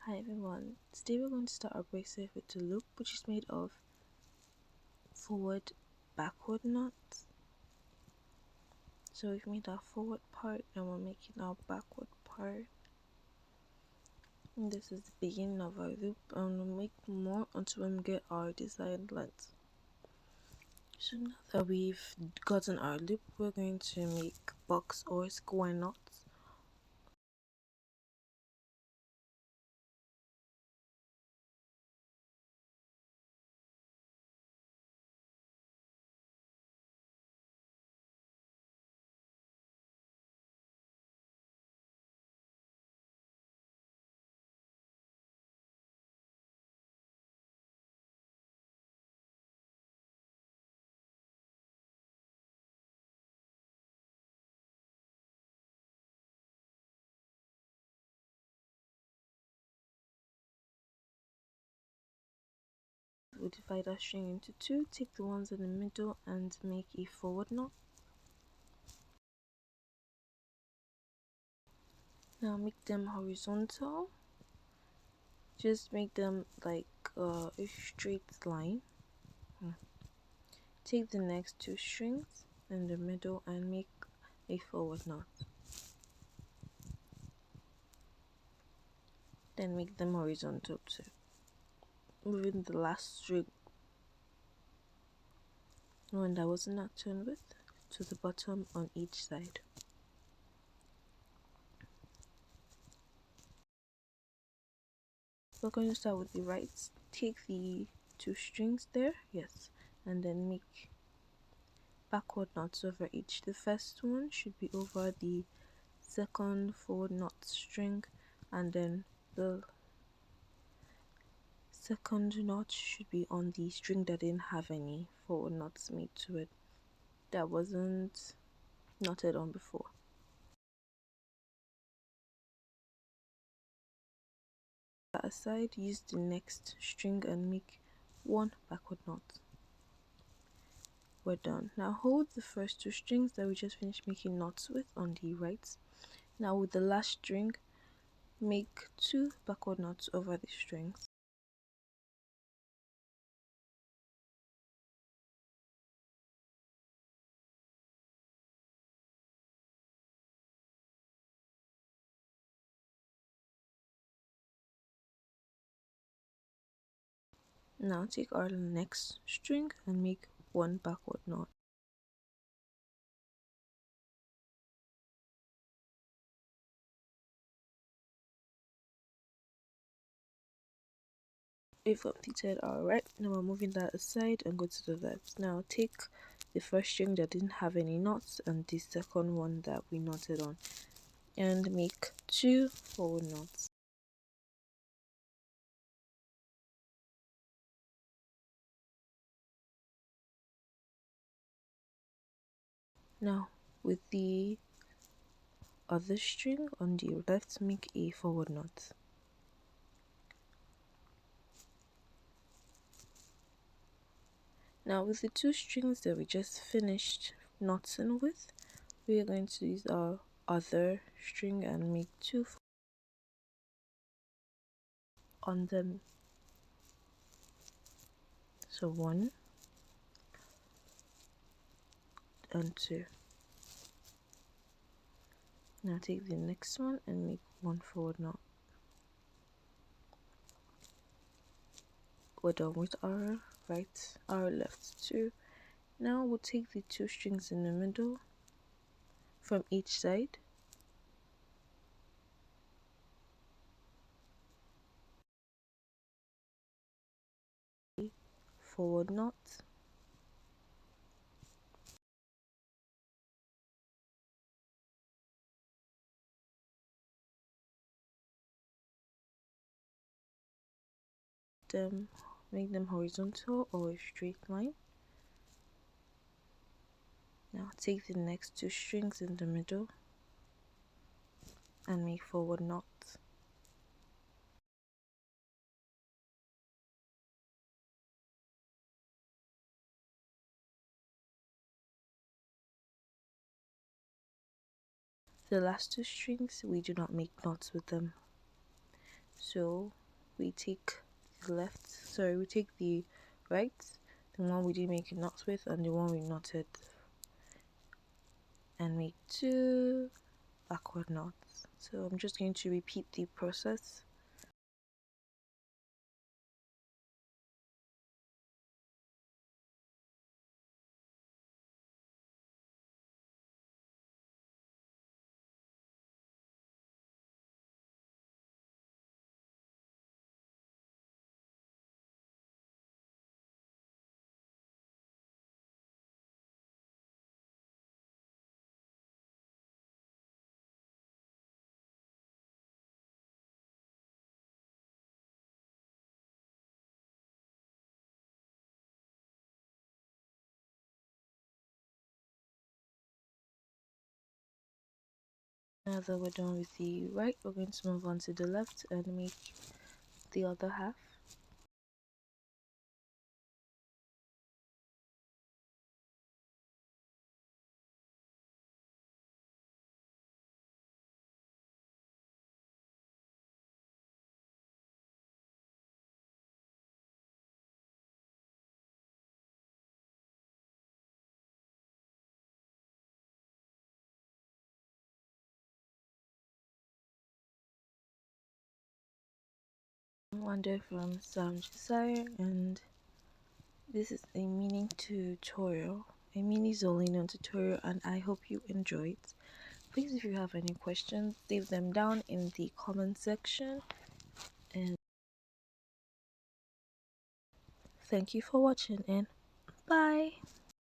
Hi everyone, today we're going to start our bracelet with a loop which is made of forward backward knots. So we've made our forward part and we're making our backward part. And this is the beginning of our loop, and we'll make more until we get our desired length. So now that we've gotten our loop, we're going to make box or square knots. We'll divide our string into two, take the ones in the middle and make a forward knot. Now make them horizontal. Just make them like a straight line. Take the next two strings in the middle and make a forward knot. Then make them horizontal too. Moving the last string, one that wasn't not turned with, to the bottom on each side. We're going to start with the right. Take the two strings there, yes, and then make backward knots over each. The first one should be over the second forward knot string, and then the second knot should be on the string that didn't have any forward knots made to it, that wasn't knotted on before. That aside, use the next string and make one backward knot. We're done. Now hold the first two strings that we just finished making knots with on the right. Now with the last string, make two backward knots over the strings. Now take our next string and make one backward knot. We've completed our right. Now we're moving that aside and go to the left. Now take the first string that didn't have any knots and the second one that we knotted on and make two forward knots. Now with the other string on the left, make a forward knot. Now with the two strings that we just finished knotting with, we are going to use our other string and make two on them. So one and two. Now take the next one and make one forward knot. We're done with our right, our left too. Now we'll take the two strings in the middle from each side. Forward knot. Make them horizontal or a straight line. Now take the next two strings in the middle and make forward knots. The last two strings we do not make knots with them, So we take the left, sorry, we take the right, the one we didn't make a knot with, and the one we knotted, and make 2 backward knots. So I'm just going to repeat the process. Now that we're done with the right, we're going to move on to the left and make the other half. Wonder from Sam Desire, and this is a mini tutorial, a mini Zolino tutorial, and I hope you enjoy it. Please, if you have any questions, leave them down in the comment section, and thank you for watching, and bye.